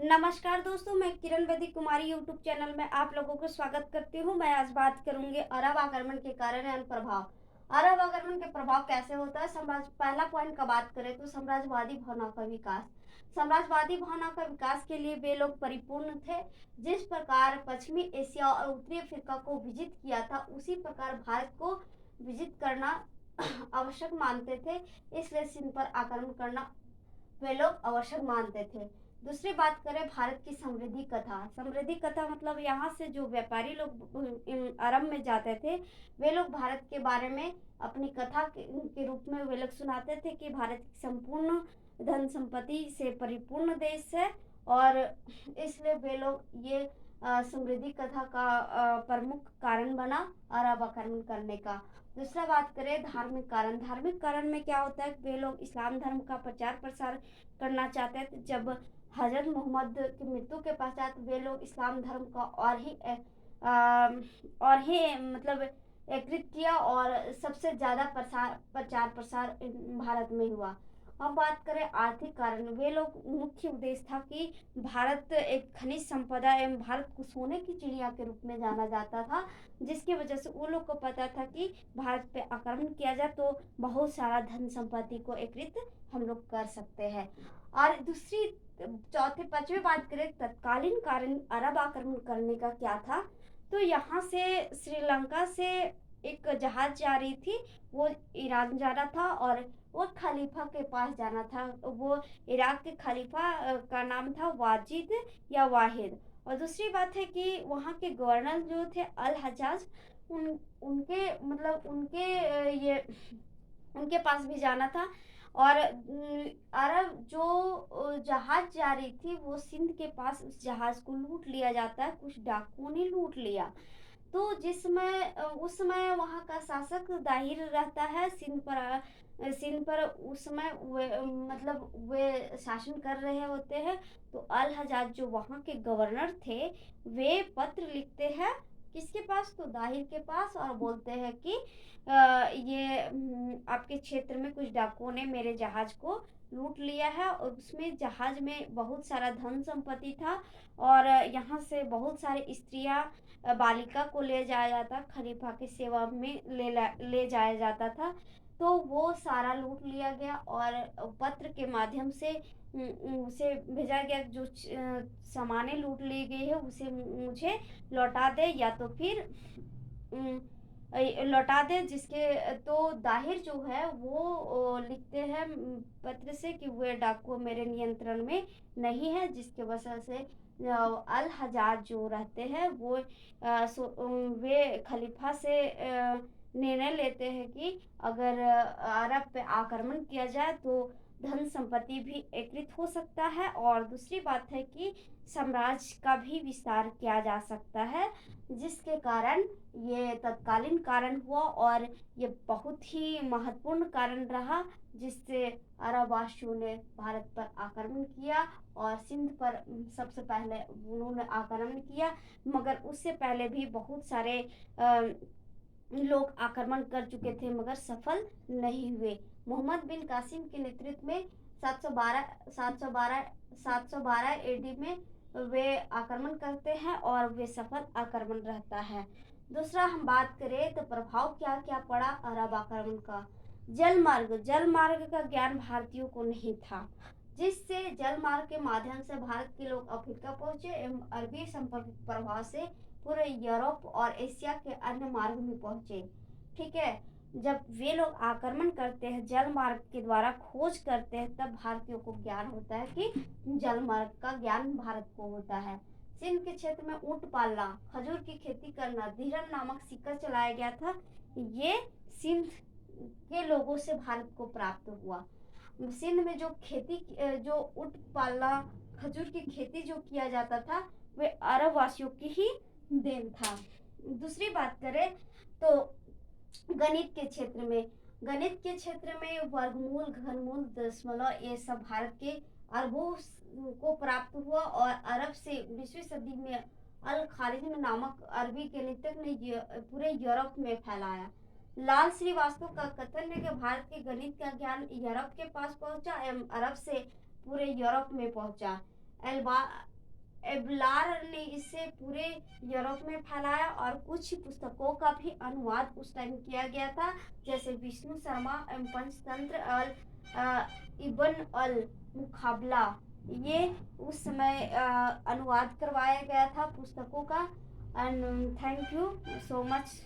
नमस्कार दोस्तों, मैं किरण वैदिक कुमारी यूट्यूब चैनल में आप लोगों को स्वागत करती हूँ। मैं आज बात करूंगी अरब आक्रमण के कारण एवं प्रभाव। अरब आक्रमण के प्रभाव कैसे होता है। पहला पॉइंट का बात करें तो साम्राज्यवादी भावना का विकास। साम्राज्यवादी भावना का विकास के लिए वे लोग परिपूर्ण थे। जिस प्रकार पश्चिमी एशिया और उत्तरी अफ्रीका को विजित किया था, उसी प्रकार भारत को विजित करना आवश्यक मानते थे। इसलिए सिंध पर आक्रमण करना वे लोग आवश्यक मानते थे। दूसरी बात करें भारत की समृद्धि कथा। समृद्धि कथा मतलब यहाँ से जो व्यापारी लोग अरब में जाते थे, वे लोग भारत के बारे में अपनी कथा के रूप में वे लोग सुनाते थे कि भारत संपूर्ण धन संपत्ति से परिपूर्ण देश है, और इसलिए वे लोग ये समृद्धि कथा का प्रमुख कारण बना अरब आक्रमण करने का। दूसरा बात करें धार्मिक कारण। धार्मिक कारण में क्या होता है, वे लोग इस्लाम धर्म का प्रचार प्रसार करना चाहते थे। जब हजरत मोहम्मद की मृत्यु के पश्चात वे लोग इस्लाम धर्म का और ही मतलब एकीकृत किया, और सबसे ज़्यादा प्रचार प्रसार भारत में हुआ। अब बात करें आर्थिक कारण। वे लोग मुख्य उद्देश्य था कि भारत एक खनिज संपदा एवं भारत को सोने की चिड़िया के रूप में जाना जाता था, जिसकी वजह से उन लोग को पता था कि भारत पे आक्रमण किया जाए तो बहुत सारा धन संपत्ति को एकत्रित हम लोग कर सकते हैं। और दूसरी चौथी पांचवी बात करें तत्कालीन कारण अरब आक्रमण करने का क्या था, तो यहाँ से श्रीलंका से एक जहाज जा रही थी, वो ईरान जाना था और वो खलीफा के पास जाना था। वो इराक के खलीफा का नाम था वाजिद या वाहिद। और दूसरी बात है कि वहाँ के गवर्नर जो थे अल हजाज, उनके मतलब ये उनके पास भी जाना था। और अरब जो जहाज जा रही थी वो सिंध के पास उस जहाज को लूट लिया जाता है, कुछ डाकुओं ने लूट लिया। तो उस समय वहाँ का शासक दाहिर रहता है सिंध पर उस समय वे शासन कर रहे होते हैं। तो अल हजाज जो वहाँ के गवर्नर थे, वे पत्र लिखते हैं किसके पास, तो दाहिर के पास, और बोलते हैं कि आपके क्षेत्र में कुछ डाकुओं ने मेरे जहाज को लूट लिया है, और उसमें जहाज में बहुत सारा धन संपत्ति था, और यहाँ से बहुत सारी स्त्रियां बालिका को ले जाया जाता, खलीफा की सेवा में ले जाया जाता था। तो वो सारा लूट लिया गया, और पत्र के माध्यम से उसे भेजा गया जो सामानें लूट ली गई है उसे मुझे लौटा दे, या तो फिर लौटा दे। जिसके तो दाहिर जो है वो लिखते हैं पत्र से कि वे डाकू मेरे नियंत्रण में नहीं है, जिसके वजह से अल हजाज जो रहते हैं वो वे खलीफा से निर्णय लेते हैं कि अगर अरब पे आक्रमण किया जाए तो धन संपत्ति भी एकत्रित हो सकता है, और दूसरी बात है कि साम्राज्य का भी विस्तार किया जा सकता है, जिसके कारण ये तत्कालीन कारण हुआ, और ये बहुत ही महत्वपूर्ण कारण रहा, जिससे अरबवासियों ने भारत पर आक्रमण किया और सिंध पर सबसे पहले उन्होंने आक्रमण किया। मगर उससे पहले भी बहुत सारे लोग आक्रमण कर चुके थे मगर सफल नहीं हुए। मोहम्मद बिन कासिम के नेतृत्व में 712 एडी में वे आक्रमण करते हैं, और वे सफल आक्रमण रहता है। दूसरा हम बात करें तो प्रभाव क्या क्या पड़ा अरब आक्रमण का। जल मार्ग का ज्ञान भारतीयों को नहीं था, जिससे जल मार्ग के माध्यम से भारत के लोग अफ्रीका पहुंचे एवं अरबी संपर्क प्रभाव से पूरे यूरोप और एशिया के अन्य मार्ग में पहुंचे। ठीक है, जब वे लोग आक्रमण करते हैं जल मार्ग के द्वारा खोज करते हैं, तब भारतीयों को ज्ञान होता है कि जल मार्ग का ज्ञान भारत को होता है। सिंध के क्षेत्र में ऊंट पालना, खजूर की खेती करना, धीरम नामक सिक्का चलाया गया था। ये सिंध के लोगों से भारत को प्राप्त हुआ। सिंध में जो ऊंट पालना, खजूर की खेती जो किया जाता था, वे अरब वासियों की ही देन था। दूसरी बात करें तो गणित के क्षेत्र में वर्गमूल, घनमूल, दशमलव, ये सब भारत के अरबों को प्राप्त हुआ, और अरब से 19वीं सदी में अल खारिज्म नामक अरबी गणितज्ञ ने पूरे यूरोप में फैलाया। लाल श्रीवास्तव का कथन है कि भारत के गणित का ज्ञान यूरोप के पास पहुंचा एवं अरब से पूरे यूरोप में पहुंचा। एबलार ने इसे पूरे यूरोप में फैलाया और कुछ पुस्तकों का भी अनुवाद उस टाइम किया गया था, जैसे विष्णु शर्मा एवं पंचतंत्र अल इब्न अल मुकाबला, ये उस समय अनुवाद करवाया गया था पुस्तकों का। And thank you so much.